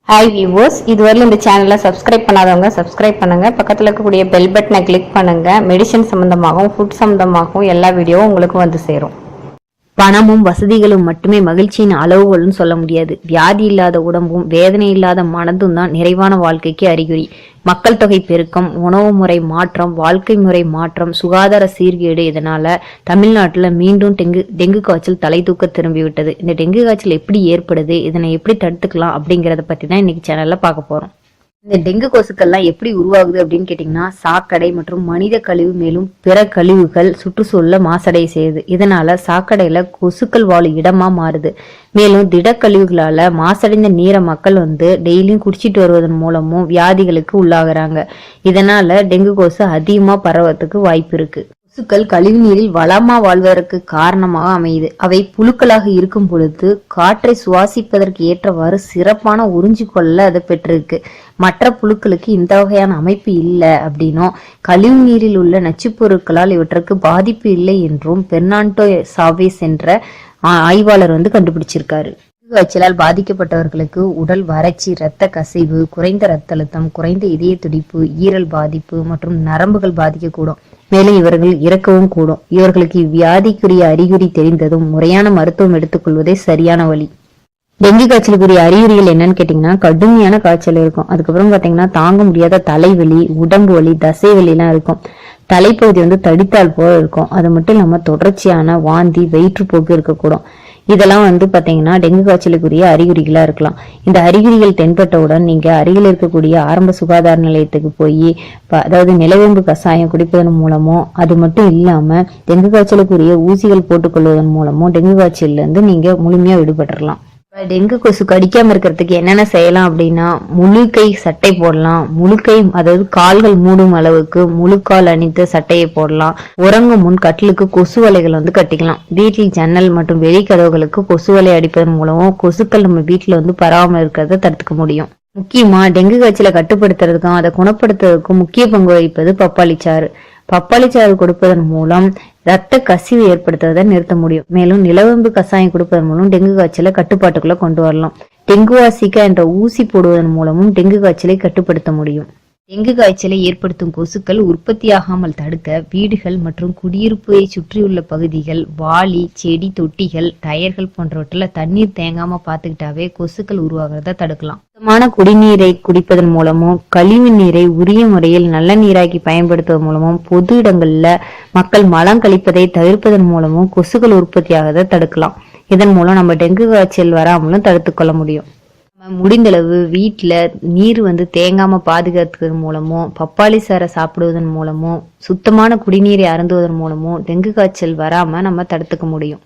Hi viewers, இதுவரை இந்த சேனலை சப்ஸ்கிரைப் பண்ணாதவங்க சப்ஸ்கிரைப் பண்ணுங்க. பக்கத்தில் இருக்கக்கூடிய பெல் பட்டனை கிளிக் பண்ணுங்க. மெடிசன் சம்பந்தமாகவும் ஃபுட் சம்பந்தமாகவும் எல்லா வீடியோவும் உங்களுக்கு வந்து சேரும். பணமும் வசதிகளும் மட்டுமே மகிழ்ச்சியின் அளவுகள்னு சொல்ல முடியாது. வியாதி இல்லாத உடம்பும் வேதனை இல்லாத மனதும் தான் நிறைவான வாழ்க்கைக்கு அறிகுறி. மக்கள் தொகை பெருக்கம், உணவு முறை மாற்றம், வாழ்க்கை முறை மாற்றம், சுகாதார சீர்கேடு, இதனால தமிழ்நாட்டுல மீண்டும் டெங்கு காய்ச்சல் தலை தூக்க திரும்பிவிட்டது. இந்த டெங்கு காய்ச்சல் எப்படி ஏற்படுது, இதனை எப்படி தடுத்துக்கலாம் அப்படிங்கறத பத்தி தான் இன்னைக்கு சேனல்ல பார்க்க போறோம். இந்த டெங்கு கொசுக்கள்லாம் எப்படி உருவாகுது அப்படின்னு கேட்டீங்கன்னா, சாக்கடை மற்றும் மனித கழிவு மேலும் பிற கழிவுகள் சுற்றுச்சூழல மாசடைய செய்யுது. இதனால சாக்கடையில கொசுக்கள் வாழும் இடமா மாறுது. மேலும் திடக்கழிவுகளால மாசடைந்த நீரை மக்கள் டெய்லியும் குடிச்சிட்டு வருவதன் மூலமும் வியாதிகளுக்கு உள்ளாகுறாங்க. இதனால டெங்கு கொசு அதிகமா பரவறதுக்கு வாய்ப்பு இருக்கு. கொசுக்கள் கழிவு நீரில் வளமா வாழ்வதற்கு காரணமாக அமையுது. அவை புழுக்களாக இருக்கும் பொழுது காற்றை சுவாசிப்பதற்கு ஏற்றவாறு சிறப்பான உறிஞ்சி கொள்ள அதை பெற்றிருக்கு. மற்ற புழுக்களுக்கு இந்த வகையான அமைப்பு இல்லை அப்படின்னும், கழிவு நீரில் உள்ள நச்சுப் பொருட்களால் இவற்றுக்கு பாதிப்பு இல்லை என்றும் பெர்னாண்டோ சாவேஸ் என்ற ஆய்வாளர் கண்டுபிடிச்சிருக்காரு. காய்ச்சலால் பாதிக்கப்பட்டவர்களுக்கு உடல் வறட்சி, இரத்த கசிவு, குறைந்த இரத்த அழுத்தம், குறைந்த இதய துடிப்பு, ஈரல் பாதிப்பு மற்றும் நரம்புகள் பாதிக்கக்கூடும். மேலும் இவர்கள் இறக்கவும் கூடும். இவர்களுக்கு இவ்வியாதிக்குரிய அறிகுறி தெரிந்ததும் முறையான மருத்துவம் எடுத்துக்கொள்வதே சரியான வழி. டெங்கு காய்ச்சலுக்குரிய அறிகுறிகள் என்னன்னு கேட்டீங்கன்னா, கடுமையான காய்ச்சல் இருக்கும். அதுக்கப்புறம் பாத்தீங்கன்னா தாங்க முடியாத தலைவலி, உடம்பு வலி, தசை வலி எல்லாம் இருக்கும். தலைப்பகுதி தடித்தால் போல இருக்கும். அது மட்டும் இல்லாம தொடர்ச்சியான வாந்தி, வயிற்றுப்போக்கு இருக்கக்கூடும். இதெல்லாம் பாத்தீங்கன்னா டெங்கு காய்ச்சலுக்குரிய அறிகுறிகளா இருக்கலாம். இந்த அறிகுறிகள் தென்பட்டவுடன் நீங்க அருகில் இருக்கக்கூடிய ஆரம்ப சுகாதார நிலையத்துக்கு போய் அதாவது நிலவேம்பு கஷாயம் குடிப்பதன் மூலமோ, அது மட்டும் இல்லாம டெங்கு காய்ச்சலுக்குரிய ஊசிகள் போட்டுக்கொள்வதன் மூலமோ டெங்கு காய்ச்சல்ல இருந்து நீங்க முழுமையா விடுபட்டுறலாம். டெங்கு கொசு கடிக்காம இருக்கிறதுக்கு என்னென்ன செய்யலாம் அப்படின்னா, முழு கை சட்டை போடலாம். முழு கை அதாவது கால்கள் மூடும் அளவுக்கு முழு கால் அணிந்த சட்டையை போடலாம். உறங்கும் முன் கட்டிலுக்கு கொசு வலைகள் கட்டிக்கலாம். வீட்டில் ஜன்னல் மற்றும் வெளிக்கதவுகளுக்கு கொசு வலை அடிப்பதன் மூலமும் கொசுக்கள் நம்ம வீட்டுல பரவாம இருக்கிறத தடுத்துக்க முடியும். முக்கியமா டெங்கு காய்ச்சலை கட்டுப்படுத்துறதுக்கும் அதை குணப்படுத்துறதுக்கும் முக்கிய பங்கு வகிப்பது பப்பாளி சாறு. பப்பாளி சாறு கொடுப்பதன் மூலம் ரத்த கசிவு ஏற்படுத்துவதை நிறுத்த முடியும். மேலும் நிலவேம்பு கஷாயம் கொடுப்பதன் மூலம் டெங்கு காய்ச்சலை கட்டுப்பாட்டுக்குள்ள கொண்டு வரலாம். டெங்குவாசிக்கா என்ற ஊசி போடுவதன் மூலமும் டெங்கு காய்ச்சலை கட்டுப்படுத்த முடியும். டெங்கு காய்ச்சலை ஏற்படுத்தும் கொசுக்கள் உற்பத்தியாகாமல் தடுக்க வீடுகள் மற்றும் குடியிருப்பை சுற்றியுள்ள பகுதிகள், வாளி, செடி தொட்டிகள், டயர்கள் போன்றவற்றில் தண்ணீர் தேங்காம பார்த்துக்கிட்டாவே கொசுக்கள் உருவாகிறத தடுக்கலாம். சுத்தமான குடிநீரை குடிப்பதன் மூலமும், கழிவு நீரை உரிய முறையில் நல்ல நீராக்கி பயன்படுத்துவதன் மூலமும், பொது இடங்கள்ல மக்கள் மலம் கழிப்பதை தவிர்ப்பதன் மூலமும் கொசுக்கள் உற்பத்தியாகிறத தடுக்கலாம். இதன் மூலம் நம்ம டெங்கு காய்ச்சல் வராமலும் தடுத்துக்கொள்ள முடியும். முடிந்தளவு வீட்டுல நீர் தேங்காம பாதுகாத்துக்கிறது மூலமும், பப்பாளி சாறை சாப்பிடுவதன் மூலமும், சுத்தமான குடிநீரை அருந்துவதன் மூலமும் டெங்கு காய்ச்சல் வராம நம்ம தடுத்துக்க முடியும்.